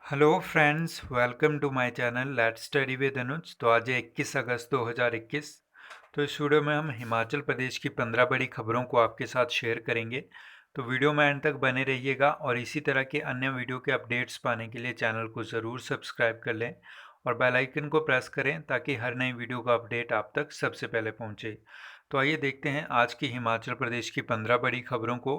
Hello friends, welcome to my channel let's study with Anuj. तो आज है 21 अगस्त 2021। तो इस वीडियो में हम हिमाचल प्रदेश की 15 बड़ी खबरों को आपके साथ शेयर करेंगे। तो वीडियो में एंड तक बने रहिएगा और इसी तरह के अन्य वीडियो के अपडेट्स पाने के लिए चैनल को ज़रूर सब्सक्राइब कर लें और बेल आइकन को प्रेस करें ताकि हर नई वीडियो का अपडेट आप तक सबसे पहले पहुँचे। तो आइए देखते हैं आज की हिमाचल प्रदेश की 15 बड़ी खबरों को।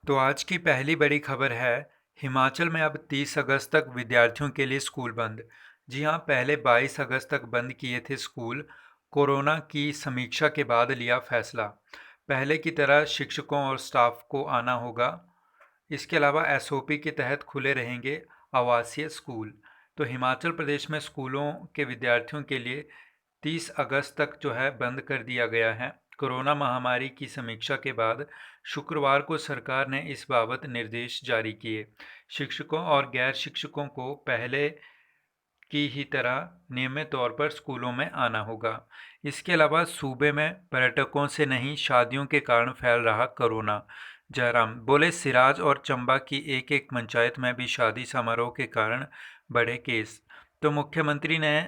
तो आज की पहली बड़ी खबर है, हिमाचल में अब 30 अगस्त तक विद्यार्थियों के लिए स्कूल बंद। जी हां, पहले 22 अगस्त तक बंद किए थे स्कूल। कोरोना की समीक्षा के बाद लिया फैसला। पहले की तरह शिक्षकों और स्टाफ को आना होगा। इसके अलावा एसओपी के तहत खुले रहेंगे आवासीय स्कूल। तो हिमाचल प्रदेश में स्कूलों के विद्यार्थियों के लिए 30 अगस्त तक जो है बंद कर दिया गया है। कोरोना महामारी की समीक्षा के बाद शुक्रवार को सरकार ने इस बाबत निर्देश जारी किए। शिक्षकों और गैर शिक्षकों को पहले की ही तरह नियमित तौर पर स्कूलों में आना होगा। इसके अलावा सूबे में पर्यटकों से नहीं, शादियों के कारण फैल रहा कोरोना। जयराम बोले, सिराज और चंबा की एक एक पंचायत में भी शादी समारोह के कारण बढ़े केस। तो मुख्यमंत्री ने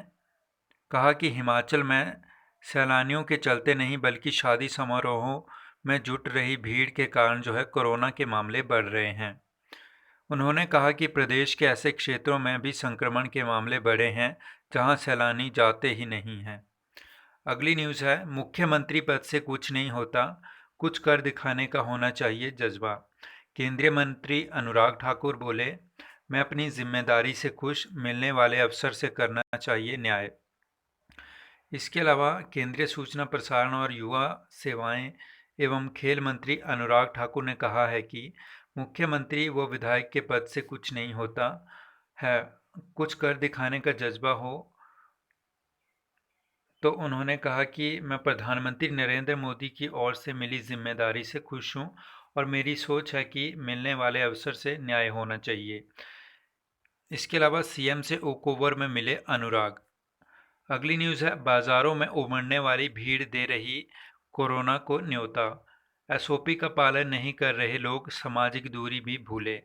कहा कि हिमाचल में सैलानियों के चलते नहीं बल्कि शादी समारोहों में जुट रही भीड़ के कारण जो है कोरोना के मामले बढ़ रहे हैं। उन्होंने कहा कि प्रदेश के ऐसे क्षेत्रों में भी संक्रमण के मामले बढ़े हैं जहां सैलानी जाते ही नहीं हैं। अगली न्यूज़ है, मुख्यमंत्री पद से कुछ नहीं होता, कुछ कर दिखाने का होना चाहिए जज्बा। केंद्रीय मंत्री अनुराग ठाकुर बोले, मैं अपनी जिम्मेदारी से खुश, मिलने वाले अवसर से करना चाहिए न्याय। इसके अलावा केंद्रीय सूचना प्रसारण और युवा सेवाएं एवं खेल मंत्री अनुराग ठाकुर ने कहा है कि मुख्यमंत्री व विधायक के पद से कुछ नहीं होता है, कुछ कर दिखाने का जज्बा हो। तो उन्होंने कहा कि मैं प्रधानमंत्री नरेंद्र मोदी की ओर से मिली जिम्मेदारी से खुश हूं और मेरी सोच है कि मिलने वाले अवसर से न्याय होना चाहिए। इसके अलावा सीएम से ओकओवर में मिले अनुराग। अगली न्यूज़ है, बाजारों में उमड़ने वाली भीड़ दे रही कोरोना को न्योता। एसओपी का पालन नहीं कर रहे लोग सामाजिक दूरी भी भूले।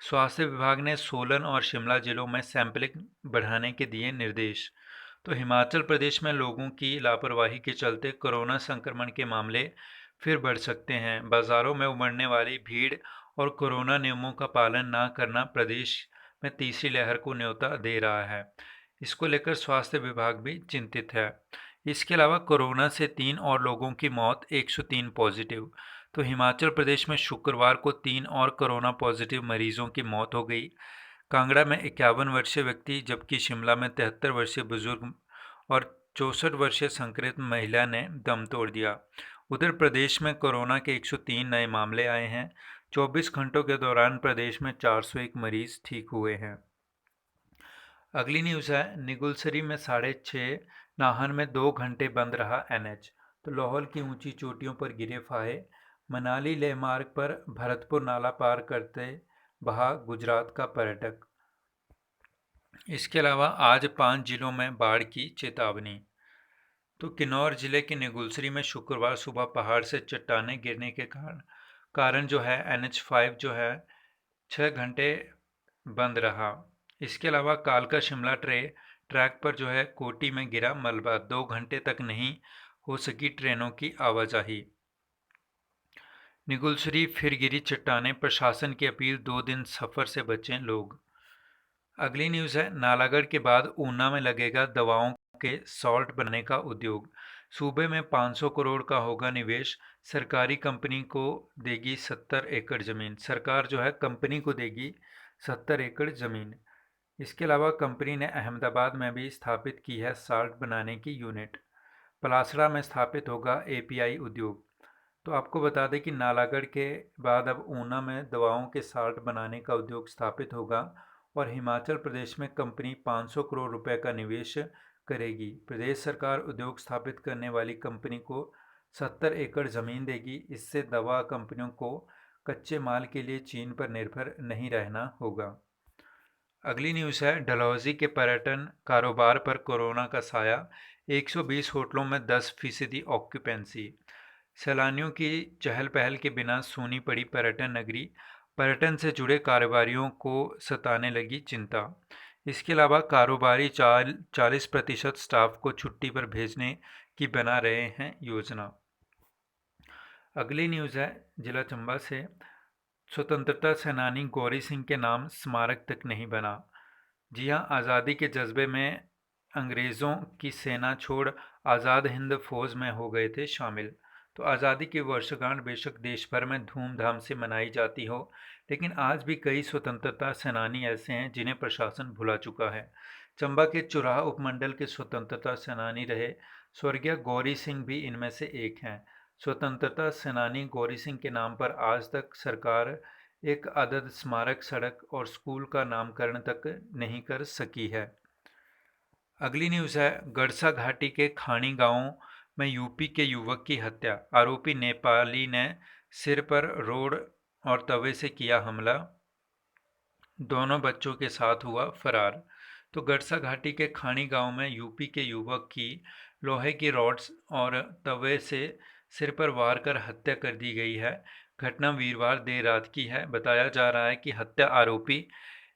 स्वास्थ्य विभाग ने सोलन और शिमला जिलों में सैंपलिंग बढ़ाने के दिए निर्देश। तो हिमाचल प्रदेश में लोगों की लापरवाही के चलते कोरोना संक्रमण के मामले फिर बढ़ सकते हैं। बाजारों में उमड़ने वाली भीड़ और कोरोना नियमों का पालन न करना प्रदेश में तीसरी लहर को न्योता दे रहा है। इसको लेकर स्वास्थ्य विभाग भी चिंतित है। इसके अलावा कोरोना से 3 और लोगों की मौत, 103 पॉजिटिव। तो हिमाचल प्रदेश में शुक्रवार को 3 और कोरोना पॉजिटिव मरीजों की मौत हो गई। कांगड़ा में 51 वर्षीय व्यक्ति जबकि शिमला में 73 वर्षीय बुजुर्ग और 64 वर्षीय संक्रमित महिला ने दम तोड़ दिया। उधर प्रदेश में कोरोना के 103 नए मामले आए हैं। 24 घंटों के दौरान प्रदेश में 401 मरीज ठीक हुए हैं। अगली न्यूज़ है, निगुलसरी में 6:30, नाहन में 2 घंटे बंद रहा एनएच। तो लाहौल की ऊंची चोटियों पर गिरे फाहे। मनाली लेह मार्ग पर भरतपुर नाला पार करते बहा गुजरात का पर्यटक। इसके अलावा आज 5 जिलों में बाढ़ की चेतावनी। तो किन्नौर जिले के निगुलसरी में शुक्रवार सुबह पहाड़ से चट्टानें गिरने के कारण जो है NH5 जो है 6 घंटे बंद रहा। इसके अलावा कालका शिमला ट्रैक पर जो है कोटी में गिरा मलबा, 2 घंटे तक नहीं हो सकी ट्रेनों की आवाजाही। निगुलसरी फिर गिरी चट्टानें, प्रशासन की अपील, 2 दिन सफर से बचें लोग। अगली न्यूज़ है, नालागढ़ के बाद ऊना में लगेगा दवाओं के सॉल्ट बनने का उद्योग। सूबे में 500 करोड़ का होगा निवेश। सरकारी कंपनी को देगी 70 एकड़ ज़मीन। सरकार जो है कंपनी को देगी 70 एकड़ ज़मीन। इसके अलावा कंपनी ने अहमदाबाद में भी स्थापित की है साल्ट बनाने की यूनिट। पलासड़ा में स्थापित होगा एपीआई उद्योग। तो आपको बता दें कि नालागढ़ के बाद अब ऊना में दवाओं के साल्ट बनाने का उद्योग स्थापित होगा और हिमाचल प्रदेश में कंपनी 500 करोड़ रुपए का निवेश करेगी। प्रदेश सरकार उद्योग स्थापित करने वाली कंपनी को 70 एकड़ ज़मीन देगी। इससे दवा कंपनियों को कच्चे माल के लिए चीन पर निर्भर नहीं रहना होगा। अगली न्यूज़ है, डलहौजी के पर्यटन कारोबार पर कोरोना का साया। 120 होटलों में 10% ऑक्यूपेंसी। सैलानियों की चहल पहल के बिना सूनी पड़ी पर्यटन नगरी। पर्यटन से जुड़े कारोबारियों को सताने लगी चिंता। इसके अलावा कारोबारी 40% स्टाफ को छुट्टी पर भेजने की बना रहे हैं योजना। अगली न्यूज़ है जिला चंबा से। स्वतंत्रता सेनानी गौरी सिंह के नाम स्मारक तक नहीं बना। जी हाँ, आज़ादी के जज्बे में अंग्रेज़ों की सेना छोड़ आज़ाद हिंद फौज में हो गए थे शामिल। तो आज़ादी की वर्षगांठ बेशक देश भर में धूमधाम से मनाई जाती हो, लेकिन आज भी कई स्वतंत्रता सेनानी ऐसे हैं जिन्हें प्रशासन भुला चुका है। चंबा के चुराह उपमंडल के स्वतंत्रता सेनानी रहे स्वर्गीय गौरी सिंह भी इनमें से एक हैं। स्वतंत्रता सेनानी गौरी सिंह के नाम पर आज तक सरकार एक अदद स्मारक, सड़क और स्कूल का नामकरण तक नहीं कर सकी है। अगली न्यूज़ है गड़सा घाटी के खानी गांव में यूपी के युवक की हत्या। आरोपी नेपाली ने सिर पर रोड और तवे से किया हमला, दोनों बच्चों के साथ हुआ फरार। तो गड़सा घाटी के खानी गांव में यूपी के युवक की लोहे की रॉड्स और तवे से सिर पर वार कर हत्या कर दी गई है। घटना वीरवार देर रात की है। बताया जा रहा है कि हत्या आरोपी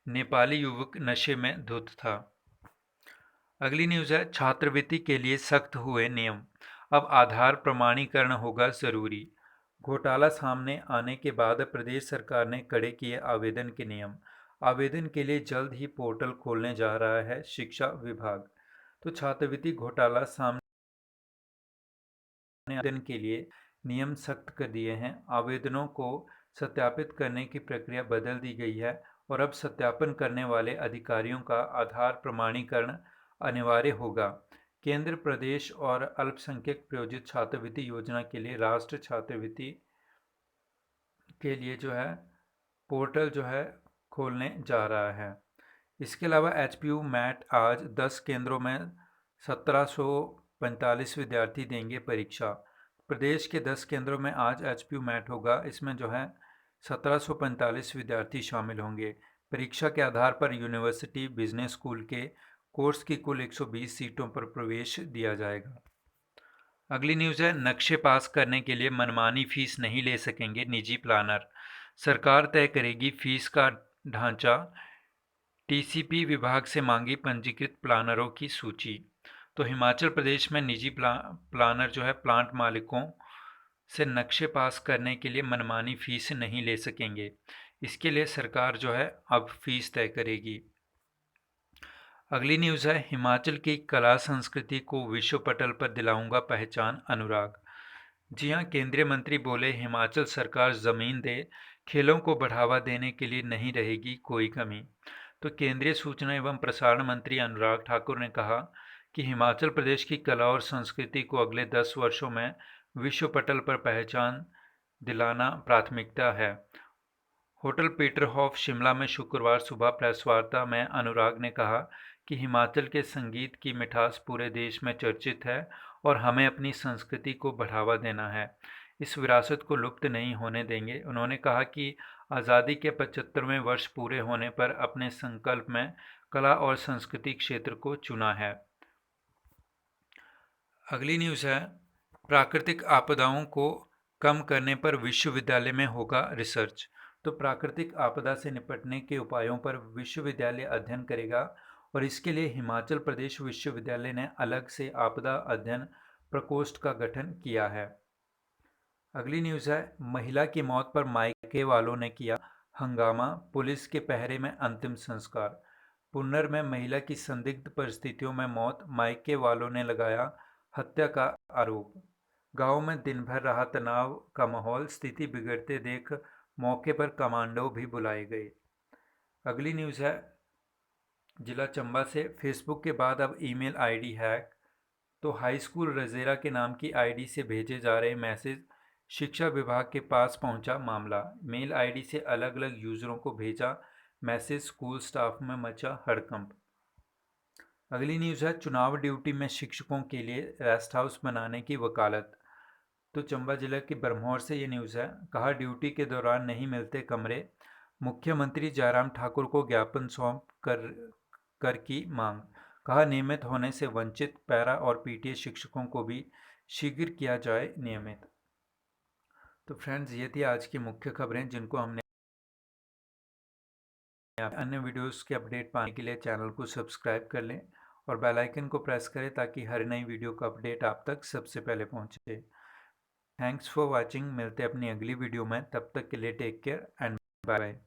नेपाली युवक नशे में धुत था। अगली न्यूज़ है छात्रवृत्ति के लिए सख्त हुए नियम, अब आधार प्रमाणीकरण होगा जरूरी। घोटाला सामने आने के बाद प्रदेश सरकार ने कड़े किए आवेदन के नियम। आवेदन के लिए जल्द ही पोर्टल खोलने जा रहा है शिक्षा विभाग। तो छात्रवृत्ति घोटाला सामने आवेदन के लिए नियम सख्त कर दिए हैं। आवेदनों को सत्यापित करने की प्रक्रिया बदल दी गई है और अब सत्यापन करने वाले अधिकारियों का आधार प्रमाणीकरण अनिवार्य होगा। केंद्र, प्रदेश और अल्पसंख्यक प्रायोजित छात्रवृत्ति योजना के लिए राष्ट्रीय छात्रवृत्ति के लिए जो है पोर्टल जो है खोलने जा रहा है। इसके अलावा एचपीयू मैट आज 10 केंद्रों में 1745 विद्यार्थी देंगे परीक्षा। प्रदेश के 10 केंद्रों में आज एचपीयू मैट होगा। इसमें जो है 1745 विद्यार्थी शामिल होंगे। परीक्षा के आधार पर यूनिवर्सिटी बिजनेस स्कूल के कोर्स की कुल 120 सीटों पर प्रवेश दिया जाएगा। अगली न्यूज़ है नक्शे पास करने के लिए मनमानी फीस नहीं ले सकेंगे निजी प्लानर। सरकार तय करेगी फीस का ढांचा। टीसीपी विभाग से मांगी पंजीकृत प्लानरों की सूची। तो हिमाचल प्रदेश में निजी प्लानर जो है प्लांट मालिकों से नक्शे पास करने के लिए मनमानी फीस नहीं ले सकेंगे। इसके लिए सरकार जो है अब फीस तय करेगी। अगली न्यूज़ है हिमाचल की कला संस्कृति को विश्व पटल पर दिलाऊंगा पहचान, अनुराग। जी हाँ, केंद्रीय मंत्री बोले हिमाचल सरकार ज़मीन दे, खेलों को बढ़ावा देने के लिए नहीं रहेगी कोई कमी। तो केंद्रीय सूचना एवं प्रसारण मंत्री अनुराग ठाकुर ने कहा कि हिमाचल प्रदेश की कला और संस्कृति को अगले 10 वर्षों में विश्व पटल पर पहचान दिलाना प्राथमिकता है। होटल पीटरहॉफ शिमला में शुक्रवार सुबह प्रेस वार्ता में अनुराग ने कहा कि हिमाचल के संगीत की मिठास पूरे देश में चर्चित है और हमें अपनी संस्कृति को बढ़ावा देना है, इस विरासत को लुप्त नहीं होने देंगे। उन्होंने कहा कि आज़ादी के 75वें वर्ष पूरे होने पर अपने संकल्प में कला और संस्कृति क्षेत्र को चुना है। अगली न्यूज़ है प्राकृतिक आपदाओं को कम करने पर विश्वविद्यालय में होगा रिसर्च। तो प्राकृतिक आपदा से निपटने के उपायों पर विश्वविद्यालय अध्ययन करेगा और इसके लिए हिमाचल प्रदेश विश्वविद्यालय ने अलग से आपदा अध्ययन प्रकोष्ठ का गठन किया है। अगली न्यूज़ है महिला की मौत पर मायके वालों ने किया हंगामा, पुलिस के पहरे में अंतिम संस्कार। पुन्नर में महिला की संदिग्ध परिस्थितियों में मौत, मायके वालों ने लगाया हत्या का आरोप। गांव में दिन भर रहा तनाव का माहौल, स्थिति बिगड़ते देख मौके पर कमांडो भी बुलाए गए। अगली न्यूज़ है जिला चंबा से फेसबुक के बाद अब ईमेल आईडी हैक। तो हाई स्कूल रजेरा के नाम की आईडी से भेजे जा रहे मैसेज, शिक्षा विभाग के पास पहुंचा मामला। मेल आईडी से अलग अलग यूजरों को भेजा मैसेज, स्कूल स्टाफ में मचा हड़कंप। अगली न्यूज़ है चुनाव ड्यूटी में शिक्षकों के लिए रेस्ट हाउस बनाने की वकालत। तो चंबा जिला के बरमौर से ये न्यूज़ है। कहा ड्यूटी के दौरान नहीं मिलते कमरे, मुख्यमंत्री जयराम ठाकुर को ज्ञापन सौंप कर की मांग। कहा नियमित होने से वंचित पैरा और पीटीए शिक्षकों को भी शीघ्र किया जाए नियमित। तो फ्रेंड्स, ये थी आज की मुख्य खबरें जिनको हमने अन्य वीडियोस के अपडेट पाने के लिए चैनल को सब्सक्राइब कर लें और बेल आइकन को प्रेस करें ताकि हर नई वीडियो का अपडेट आप तक सबसे पहले पहुंचे। Thanks for watching. मिलते हैं अपनी अगली वीडियो में, तब तक के लिए take care and bye bye.